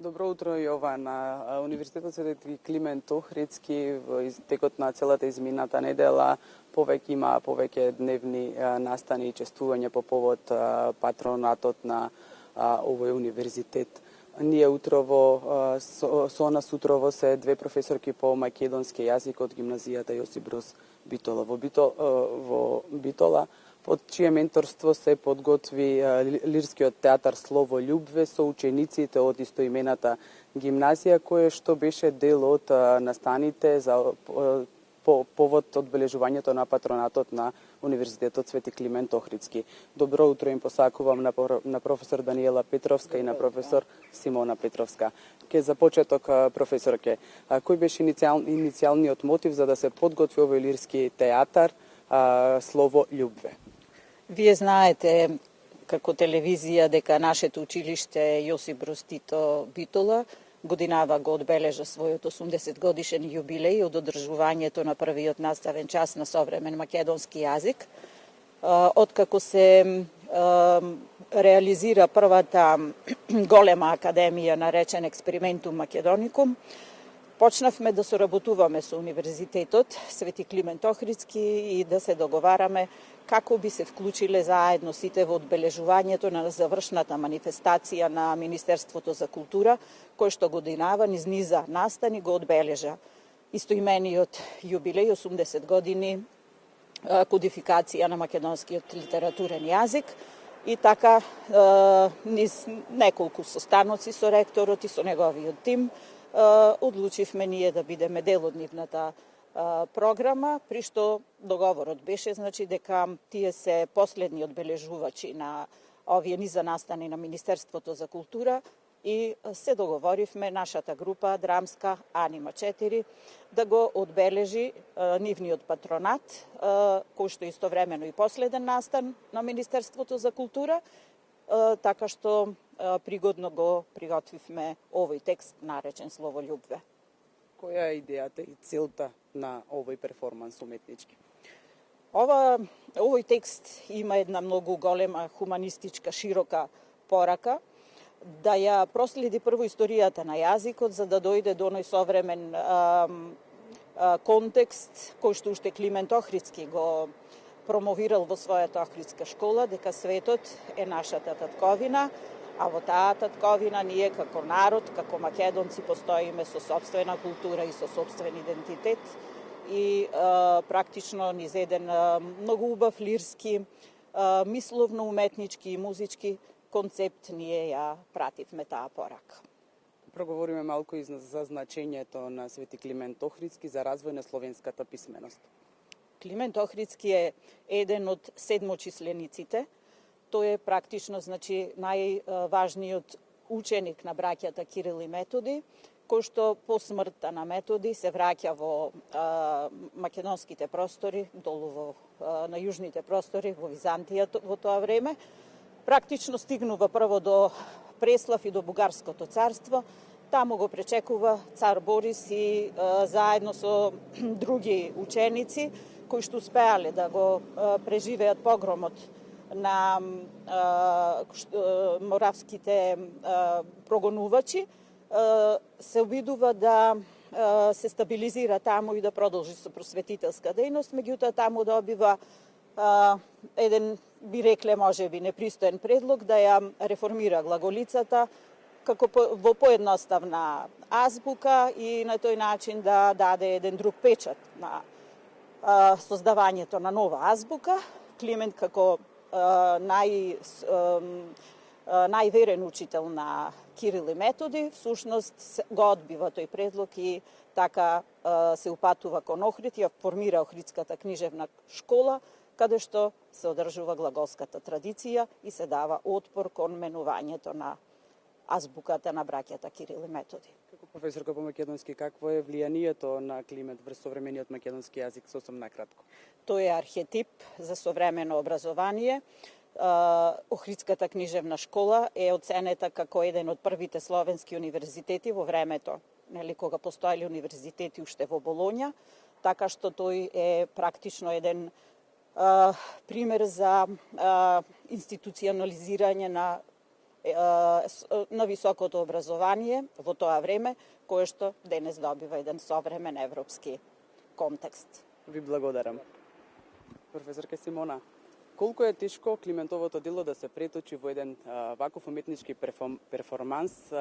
Добро утро и ова на Универзитетот Свети Климент Охридски во текот на целата измината недела повеќе дневни настани и чествување по повод патронатот на овој универзитет. Ние утрово со нас утрово се две професорки по македонски јазик од гимназијата Јосип Броз Битола во Битола, под чие менторство се подготви лирскиот театар Слово љубве со учениците од истоимената гимназија, кое што беше дел од настаните за повод одбележувањето на патронатот на Универзитетот Свети Климент Охридски. Добро утро им посакувам на професор Даниела Петровска и на професор Симона Петровска. За почеток, професорке, кој беше иницијалниот мотив за да се подготви овој лирски театар Слово љубве? Вие знаете како телевизија дека нашето училиште Јосип Броз Тито Битола годинава го одбележа својот 80 годишен јубилеј од одржувањето на првиот наставен час на современ македонски јазик. Откако се реализира првата голема академија наречен Експериментум Македоникум, почнавме да соработуваме со Универзитетот Свети Климент Охридски и да се договараме како би се вклучиле заедно сите во одбележувањето на завршната манифестација на Министерството за култура, кој што годинава низ низа настани го одбележа истоимениот јубилеј 80 години кодификација на македонскиот литературен јазик и така низ неколку состаноци со ректорот и со неговиот тим одлучивме ние да бидеме дел од нивната програма, при што договорот беше дека тие се последни одбележувачи на овие низа настани на Министерството за култура и се договоривме нашата група драмска Анима 4 да го одбележи нивниот патронат, кој што истовремено и последен настан на Министерството за култура, така што пригодно го приготвивме овој текст наречен Слово љубве. Која е идејата и целта на овој перформанс уметнички? Овој текст има една многу голема хуманистичка широка порака да ја проследи прво историјата на јазикот за да дојде до оној современ контекст кој што уште Климент Охридски го промовирал во својата Охридска школа, дека светот е нашата татковина, а во таа татковина ние како народ, како македонци постоиме со сопствена култура и со сопствен идентитет и практично низ еден многу убав лирски, мисловно-уметнички и музички концепт ние ја пративме таа порака. Проговориме малку и за значењето на Свети Климент Охридски за развој на словенската писменост. Климент Охридски е еден од седмочислениците. Тој е практично најважниот ученик на браќата Кирил и Методи, кој што по смртта на Методи се враќа во македонските простори, долу на јужните простори во Византија во тоа време. Практично стигнува прво до Преслав и до Бугарското царство. Таму го пречекува цар Борис и заедно со други ученици кои што успеале да го преживеат погромот на моравските прогонувачи, се обидува да се стабилизира таму и да продолжи со просветителска дејност, меѓутоа таму добива еден, би рекле, можеби непристоен предлог да ја реформира глаголицата како во поедноставна азбука и на тој начин да даде еден друг печат на создавањето на нова азбука. Климент како најверен учител на Кирил и Методи, всушност го одбива тој предлог и така се упатува кон Охрид и ја формира Охридската книжевна школа, каде што се одржува глаголската традиција и се дава отпор кон менувањето на азбуката на браќата Кирил и Методи. Како професорка по македонски, какво е влијанието на Климент врз современиот македонски јазик, сосем накратко? Тој е архетип за современо образование. Охридската книжевна школа е оценета како еден од првите словенски универзитети во времето, кога постоеле универзитети уште во Болоња, така што тој е практично еден пример за институционализирање на на високото образование во тоа време, кое што денес добива еден современ европски контекст. Ви благодарам. Професорка Симона, колку е тешко Климентовото дело да се преточи во еден ваков уметнички перформанс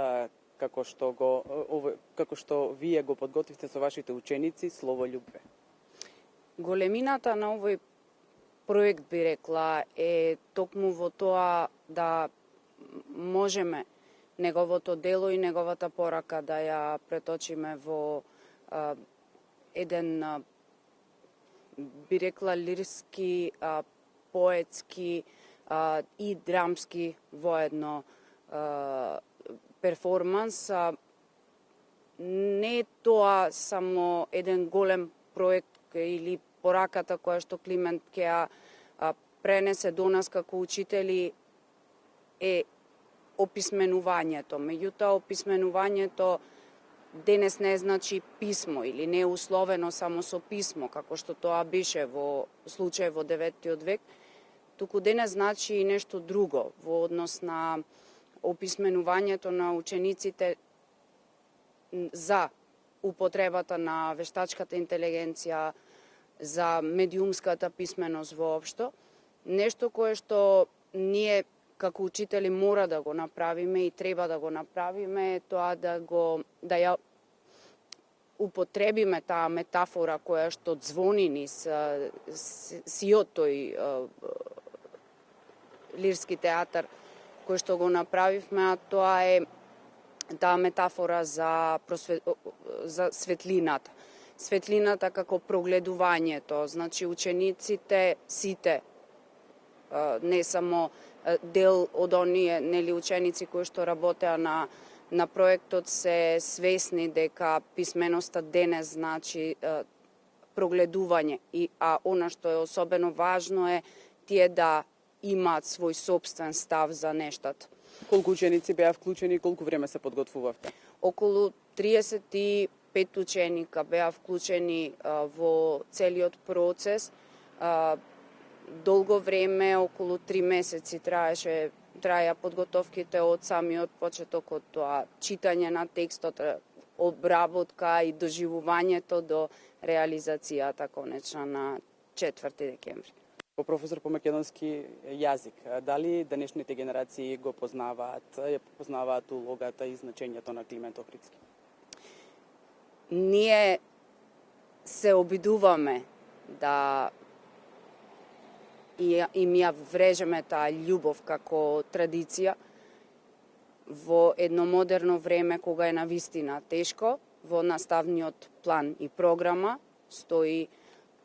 како што вие го подготвивте со вашите ученици Словољубве? Големината на овој проект, би рекла, е токму во тоа да можеме неговото дело и неговата порака да ја преточиме во еден, би рекла, лирски, поетски и драмски воедно перформанс. Не е тоа само еден голем проект или пораката која што Климент ќе ја пренесе до нас како учители е описменувањето. Меѓутоа, описменувањето денес не значи писмо или не е условено само со писмо, како што тоа беше во случај во 9 век, туку денес значи и нешто друго во однос на описменувањето на учениците за употребата на вештачката интелигенција, за медиумската писменост воопшто, нешто кое што ние како учители мора да го направиме и треба да го направиме е тоа да ја употребиме таа метафора која што ѕвони низ сиот тој лирски театар кој што го направивме, а тоа е таа метафора за светлината. Светлината како прогледувањето, значи учениците сите, не само дел од оние нели ученици кои што работеа на проектот се свесни дека писменоста денес значи прогледување, а она што е особено важно е тие да имаат свој собствен став за нештата. Колку ученици беа вклучени и колку време се подготвувавте? Околу 35 ученика беа вклучени во целиот процес. Долго време, околу 3 месеци траја подготовките од самиот почеток, од тоа читање на текстот, обработка и доживувањето до реализацијата конечна на 4 декември. По професор по македонски јазик, дали денешните генерации го познаваат улогата и значењето на Климент Охридски? Ние се обидуваме да им ја врежеме таа љубов како традиција во едно модерно време кога е навистина тешко. Во наставниот план и програма стои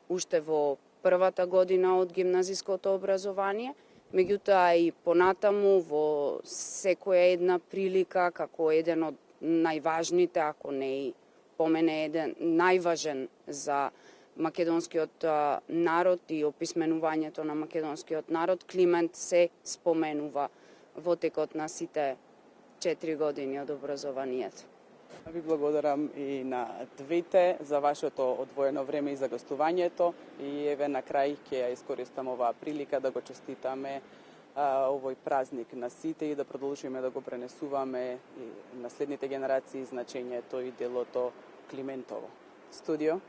уште во првата година од гимназиското образование, меѓутоа и понатаму во секоја една прилика како еден од најважните, ако не и по мене еден најважен за македонскиот народ и описменувањето на македонскиот народ, Климент се споменува во текот на сите 4 години од образованието. Ви благодарам и на двете за вашето одвоено време и за гостувањето и еве на крај ќе ја искористам оваа прилика да го честитаме овој празник на сите и да продолжиме да го пренесуваме и на следните генерации значењето и делото Климентово. Студио